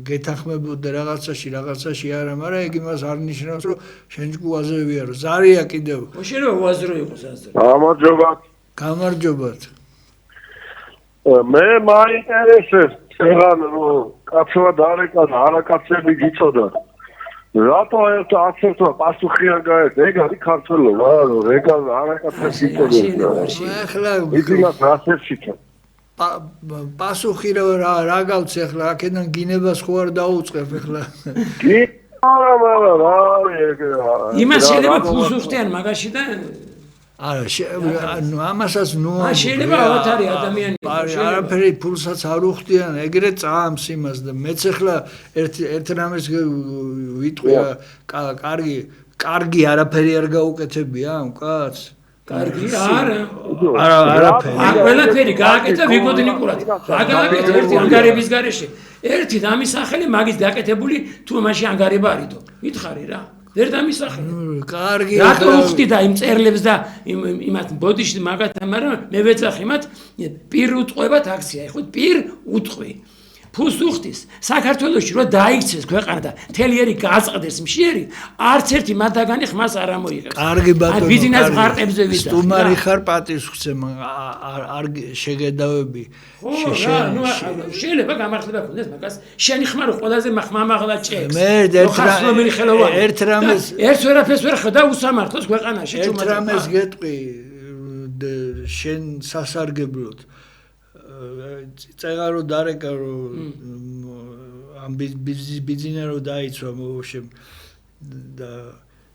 გეთანხმებოდე რაღაცაში არა მაგრამ ეგ იმას არ ნიშნავს რომ შენ ჯგუაზე ვიარო ზარია კიდევ შეიძლება უაზრო იყოს აზრი გამარჯობათ მე მაინტერესებს წერან რომ კაცმა დარეკა და არაკაცები გიწოდა რატო ერთ აქცენტმა პასუხი არ გაეთ ეგ არის ქართველობა რომ რეგა არაკაცები გიწოდა ახლა იქნებ რასერჩით პასუხი რა გავცე ახლა აქედან გინებას ხო არ დაუწყებ ახლა კი არა რა იმას შეიძლება ფულს უხდიან მაგაში და არა ამასაც ნუ შეიძლება ავათარი ადამიანი არაფერი ფულსაც არ უხდიან ეგრე წამს იმას და მეც ახლა ერთ რამეს ვიტყვია კარგი არაფერი არ გაუკეთებია ამ კაცს კარგი არა ყველაფერი გააკეთა ვიგოდნიკურად რა გააკეთა ერთი ანგარების გარეშე ერთი დამისახელი მაგის გაკეთებული თუ მაშინ ანგარება არისო ვითხარი რა ვერ დამისახელი კარგი რატო უხდი და იმ წერლებს და იმათ ბოდიში მაგათთან მაგრამ მე ვეძახი მათ პირ უტყვებათ აქცია ხო პირ უტყვი ფულს უხდის საქართველოში რომ დაიქცეს ქვეყანა და თელიერი გააწყდეს მშიერი არც ერთი მათგანი ხმას არ ამოიღებს კარგი ბატონო ბიზნეს ღარტებზე ვიდა სტუმარი ხარ პატივსხცე არ შეგედავები შეიძლება გამართლება ქონდეს მაგას შენი ხმა რო ყველაზე მაღლა ჭებს მე ერთ რამეს ერთ ვერაფერს ვერ ხედა უსამართლოს ქვეყანაში ერთ რამეს გეტყვი შენ სასარგებლოდ წეგარო დარეკა რომ ამ ბიზნესი რო დაიცვა მოუშემ და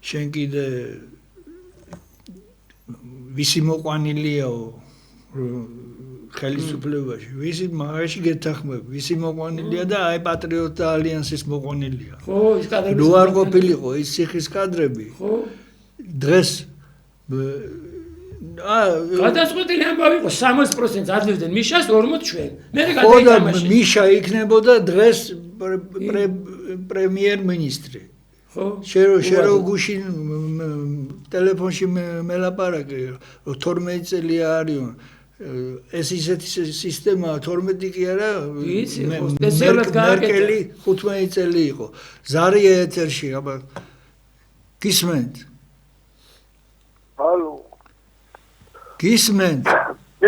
შენ კიდე ვისი მოყვანილიაო ხელისუფლებაში ვისი მაგაში გეთახმებ ვისი მოყვანილია და აი პატრიოტთა ალიანსის მოყვანილია ხო ის კადრები ნუ არ ყოფილიყო ის ციხის კადრები ხო დღეს გადაწყვეტილი ამბავი იყო 60% აძლევდნენ მიშას 40 ჩვენ მე გადაიტამაში მიშა იქნებოდა დღეს პრემიერ-მინისტრი ხო შერო გუშინ ტელეფონში მელაპარაკე 12 წელია არის ეს ისეთი სისტემა 12 კი არა მერკელი 15 წელი იყო ზარია ეთერში აბა გისმენთ ალო გისმენთ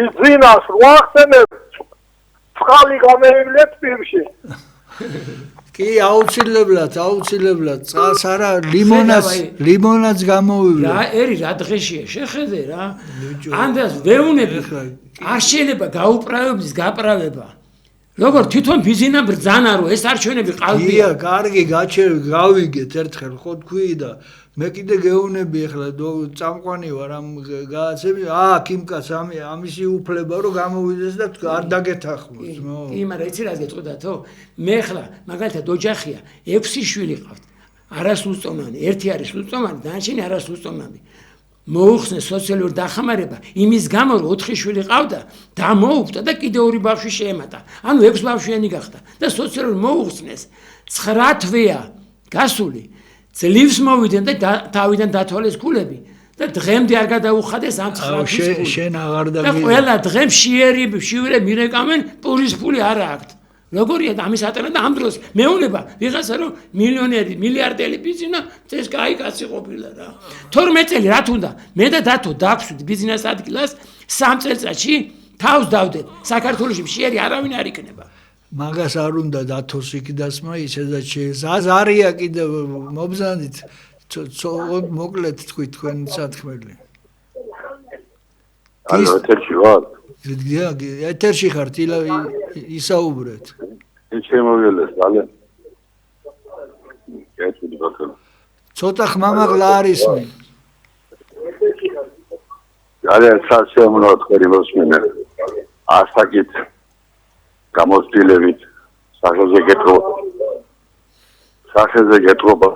ის ძინას ვახსენებ წყალი გამევლეთ პირში კი, აუცილებლად. წყალს არა, ლიმონადს გამოვივლე. რა ერი რა დღეშია, შეხედე რა. ანდას ვეუნები. არ შეიძლება გაუправების გაპრავება. როგორ თვითონ ბიზინა ბრძანა რო ეს არჩევნები ყალბია. კარგი, გავიგეთ ერთხელ ხო თქვი და მე კიდე გეუნები ახლა წამყვანი ვარ ამ გააცები. იმ კაც ამისი უფლება რომ გამოვიდეს და არ დაგეთახმოს. კი, მაგრამ იცი რა გეტყოდათო? მე ახლა მაგალითად ოჯახია 6 შვილი ყავთ. არასრულწლოვანი, ერთი არის სრულწლოვანი, დანარჩენი არასრულწლოვანი. მოუხსნეს სოციალური დახმარება იმის გამო რომ 4 შვილი ყავდა დამოუკვდა და კიდე 2 ბავშვი შეემატა. ანუ 6 ბავშვიანი გახდა და სოციალური მოუხსნეს 9 თვეა გასული. ძლივს მოვიდნენ და თავიდან დათვალეს ქულები და დღემდე არ გადაუხადეს ამ 9 თვის. შენ აღარ და ყველა დღე შივრე მირეკამენ პურის ფული არა აქვთ. როგორია ამის ატანა და ამ დროს მეუნება ვიღაცა რომ მილიონერი მილიარდელი ბიზნესა ეს კაი კაცი ყოფილა რა 12 წელი რა თუნდა მე და დათო დაგვშვით ბიზნეს ადგილას 3 წელიწადში თავს დავდეთ საქართველოში მშიერი არავინ არ იქნება მაგას არ უნდა დათოს იქ დასმა ისედაც შეეზ არია კიდე მობზანდით მოკლედ თქვი თქვენ სათქმელი ანუ ეთერში ვარ ეთერში ხართ ისაუბრეთ ის შემოველეს ძალიან კეთილი ბატონო ცოტა ხმამაღლა არის მე ძალიან სასიამოვნო თქვენი მოსმენა ასაკით გამოცდილებით სახეზე გეტყობა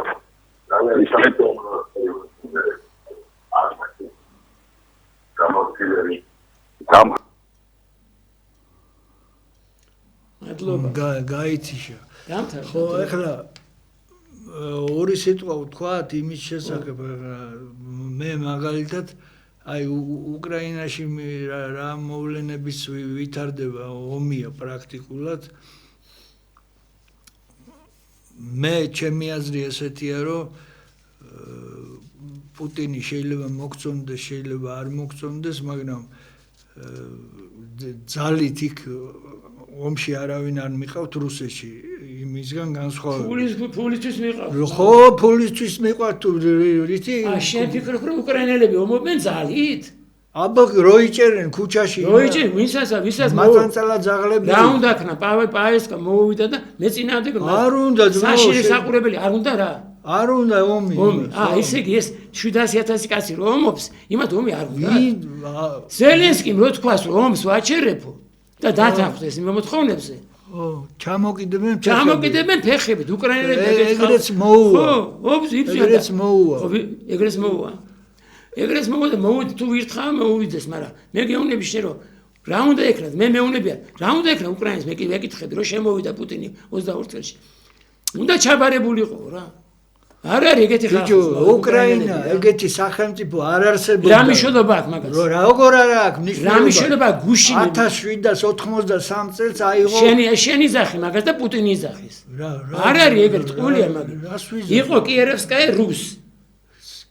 ისეთ გამოცდილებით გაიციშა ხო ეხლა ორი სიტყვა ვთქვათ იმის შესახებ მე მაგალითად აი უკრაინაში რა მოვლენების ვითარდება ომია პრაქტიკულად მე ჩემი აზრი ესეთია რომ პუტინი შეიძლება მოგწონდეს შეიძლება არ მოგწონდეს მაგრამ ძალით იქ ომში არავინ არ მიყავთ რუსეთში იმისგან განსხვავებით ფულისთვის მიყავთ ხო ფულისთვის მიყავთ რითი შენ ფიქრობ რომ უკრაინელები ომობენ ძალით აბა როიჭერენ ქუჩაში როიჭერენ ვისაც მათანწალა ძაღლები რა უნდა ქნა პაესკა მოვიდა და მე წინააღმდეგ არ უნდა საშირი საყურებელი არ უნდა რა არ უნდა ომი ესე იგი ეს 700,000 კაცი რომ ომობს იმათ ომი არ უნდა ზელენსკიმ რო თქვას რომ ომს ვაჩერებო და დათანხმდეს იმ მოთხოვნებზე ჩამოკიდებენ ფეხებით უკრაინელები ეგრეც მოუვა ეგრეც მოუვა და მოვიდი თუ ვირთხა მოვიდეს მაგრამ მე გეუბნები შენ რომ რა უნდა ეკრათ მე მეუნებია რა უნდა ეკრა უკრაინას მე კი ვეკითხები რომ შემოვიდა პუტინი 22 წელში უნდა ჩაბარებულიყო რა არ არის ეგეთი ხალხი უკრაინა ეგეთი სახელმწიფო არ არსებობს რა მნიშვნელობა აქვს მაგას როგორ არ აქვს მნიშვნელობა რა მნიშვნელობა გუშინ 1783 წელს აიღო შენი ზახი მაგას და პუტინი ზახის არ არის ეგრეთ ყოლია მაგას იყო კიევსკაია რუს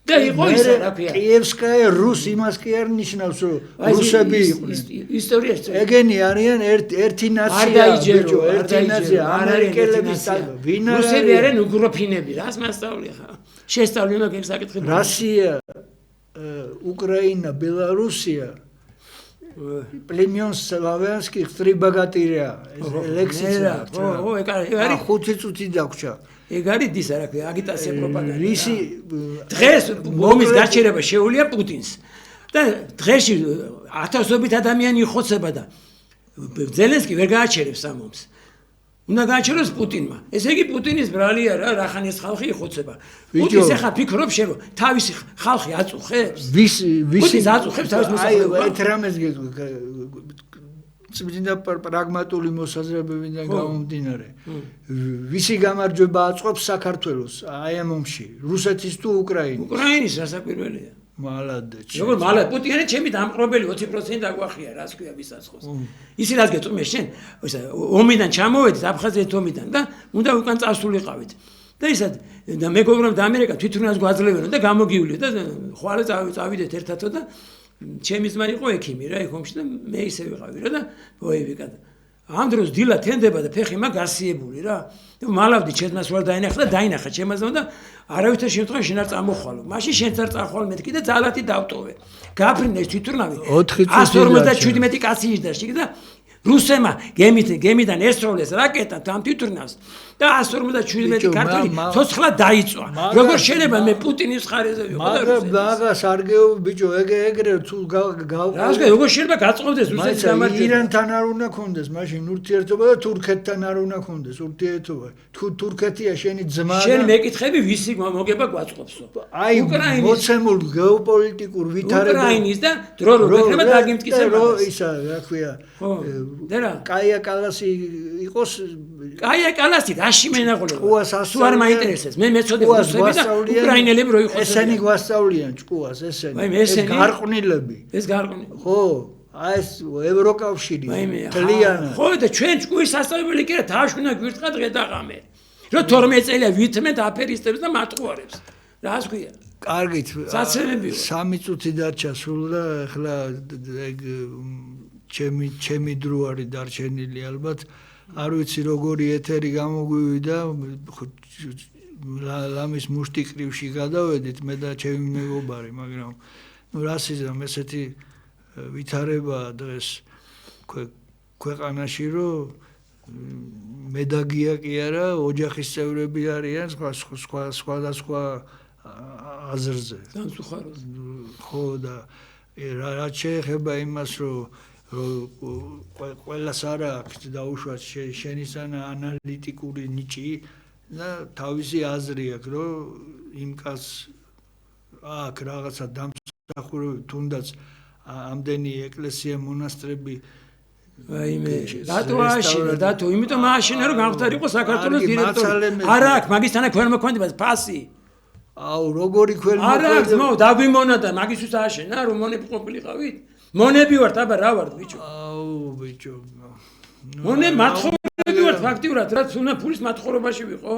და იყო ის რა ქვია კიევსკაია რუს იმას კი არ ნიშნავს რომ რუსები იყვნენ ისტორიაში ეგენი არიან ერთი ნაცია ბიჭო ერთი ნაცია ამერიკელების ვინ არის რუსები არიან უგროფინები რას მასწავლე ხა შესწავლე უნდა გეკითხები რუსია უკრაინა ბელარუსია პლემიონ სლავიანსკი ხრი ბაგატირია ლექსია ო ეგ არის 5 წუთი დაგვრჩა ეგ არის ისა რა ქვია აგიტაცია პროპაგანდა რისი დღეს ომის გაჩერება შეუულია პუტინს და დღეში ათასობით ადამიანი იხოცება და ზელენსკი ვერ გააჩერებს ამ ომს უნდა გააჩეროს პუტინმა ესე იგი პუტინის ბრალია რა ხანის ხალხი იხოცება პუტინს ახლა ფიქრობს შენ რომ თავისი ხალხი აწუხებს პუტინს აწუხებს თავის მოსახლეობას აი ეს რამეს წმინდა პრაგმატული მოსაზრებებიდან გამომდინარე ვისი გამარჯვება აწყობს საქართველოს აი ამ ომში რუსეთის თუ უკრაინის რასაკვირველია მალადეჩი როგორ მალად პუტინი ჩემი დამპყრობელი 20% აგვახია რას ქვია ვისაცხოს ისი რაც გეტყვი შენ ომიდან ჩამოვედით აფხაზეთის ომიდან და უნდა უკან წასულიყავით და ისად და მეგობრებთან და ამერიკა თვითონაც გვაძლევენ და გამოგივლით და ხვალე წავიდეთ ერთადო და ჩემი ძმა იყო ექიმი რა ეკომში და მე ისე ვიყავი რა და ვოევიკა ამ დროს დილა თენდება და ფეხი მაგ გასიებული რა. მალავდი ჩემს ვარ დაინახა ჩემასო და არავითარ შემთხვევაში შენ არ წამოხვალო. მაშინ შენც არ წახვალ მეთქი და ძალათი დავტოვე. გაფრინდეს თვითურნავი 157 კაცი იჯდა შიგ და რუსემა გემიდან ესროლეს რაკეტა ამ თვითურნავს და 157 ქართველი ცოცხლად დაიწვა. როგორ შეიძლება მე პუტინის ხარეზე ვიყო და მაგას არ გეუბ ბიჭო ეგრე თუ გავყავ როგორ შეიძლება გაწყობდეს რუსეთის გამარჯვება ირანთან არ უნდა კონდეს მაშინ ურთიერთობა და თურქეთთან არ უნდა კონდეს ურთიერთობა თუ თურქეთია შენი ძმა შენ მეკითხები ვისი მოგება გვაწყობსო აი მოცემულ გეოპოლიტიკურ ვითარებაში უკრაინის და დრო რო ეკრება დაგიმტკიცება ისა რა ქვია და რა კაია კალასი იყოს კაია კალასი რაში მენაღულება თუ არ მაინტერესებს მე მეწოდებ რუსები და უკრაინელები რო იყოს ესენი გვასწავლიან ჭკუას ესენი გარყვნილები ეს გარყვნილი ხო აი ეს ევროკავშირი თლიანად ხო და ჩვენ ჭკუის სასწავლებელი კი რა თაშუნა გვირთხა დღე დაღამე რომ 12 წელია ვითმეთ აფერისტებს და მატყუარებს რას ქვია კარგით საცემებიო 3 წუთი დარჩა სულ და ახლა ეგ ჩემი დრო არის დარჩენილი ალბათ არ ვიცი როგორი ეთერი გამოგვივიდა ლამის მუშტიკრივში გადავედით მე და ჩემი მეგობარი მაგრამ ნუ რას იზამ ესეთი ვითარებაა დღეს ქვეყანაში რომ მედაგია კი არა ოჯახის წევრები არიან სხვადასხვა აზრზე ხო და რაც შეეხება იმას რომ ყველას არ აქვს დაუშვათ შენისანა ანალიტიკური ნიჭი და თავისი აზრი აქვს რომ იმ კაცს აქ რაღაცა დამსახურებული თუნდაც ამდენი ეკლესია მონასტრები ვაიმე რატო აშენა დათო იმიტომ აშენა რომ გამختارიყო საქართველოს დირექტორი არა აქვს მაგისთანა ქვემოქმედებას ფასი აუ როგორი არ აქვს მო დაგვიმონა და მაგისთვის აშენა რომ მონები ყოფილიყავით მონები ვართ აბა რა ვართ ბიჭო აუ ბიჭო მონე მათხოვრები ვართ ფაქტიურად რაც უნდა ფულის მათხოვრობაში ვიყო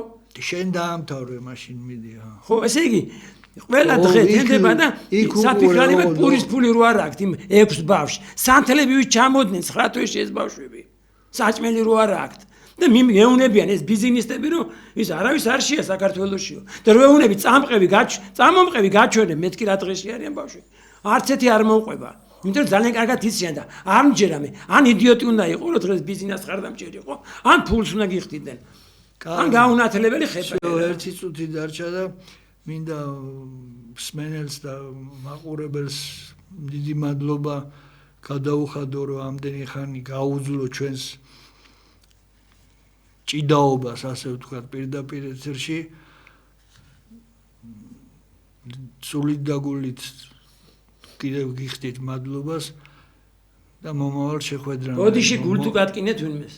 შენ დაამთავრე მაშინ მიდია ხო ესე იგი ყველა დღე თენდება და საფიქრალებ პურის ფული რო არ აქვს იმ 6 ბავშვი სანთლები ვით ჩამოდნენ 9 თვეში ეს ბავშვები საჭმელი რო არ აქვს და მეუნებიან ეს ბიზნესები რომ ის არავის არ შეა საქართველოსიო და მეუნები წამომყევი გაჩვენე მეთქი რა დღეში არიან ბავშვი არც ერთი არ მოუყვება იმიტომ ძალიან კარგად იციან და არ მჯერამე ან იდიოტი უნდა იყო რომ დღეს ბიზნეს ხარდამჭერი იყო ან ფულს უნდა გიხდიდნენ ან გაუნათლებელი ხეპა ერთი წუთი დარჩა და მინდა სმენელს და მაყურებელს დიდი მადლობა გადაუხადო რომ ამდენი ხანი გაუძლო ჩვენს ჭიდაობას ასე ვთქვათ პირდაპირ ეთერში სულით და გულით კიდევ გიხდით მადლობას და მომავალ შეხვედრამდე ბოდიში გულ თუ გატკინეთ ვინმეს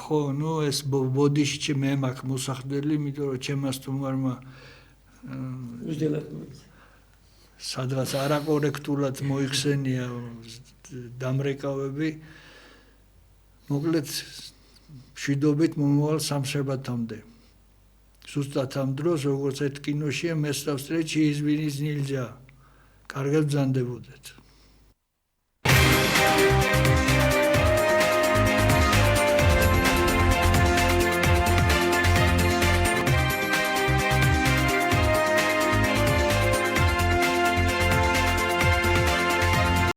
ხო ნუ ეს ბოდიში მე მაქვს მოსახდელი იმიტომ რომ ჩემას თუმარმა სადღაც არაკორექტულად მოიხსენია დამრეკავები მოკლედ მშვიდობით მომავალ სამშაბათამდე ზუსტად ამ დროს როგორც ერთ კინოშია მე სწავსტრე ჩიიზბინის ნილჯა კარგად ბრძანდებოდეთ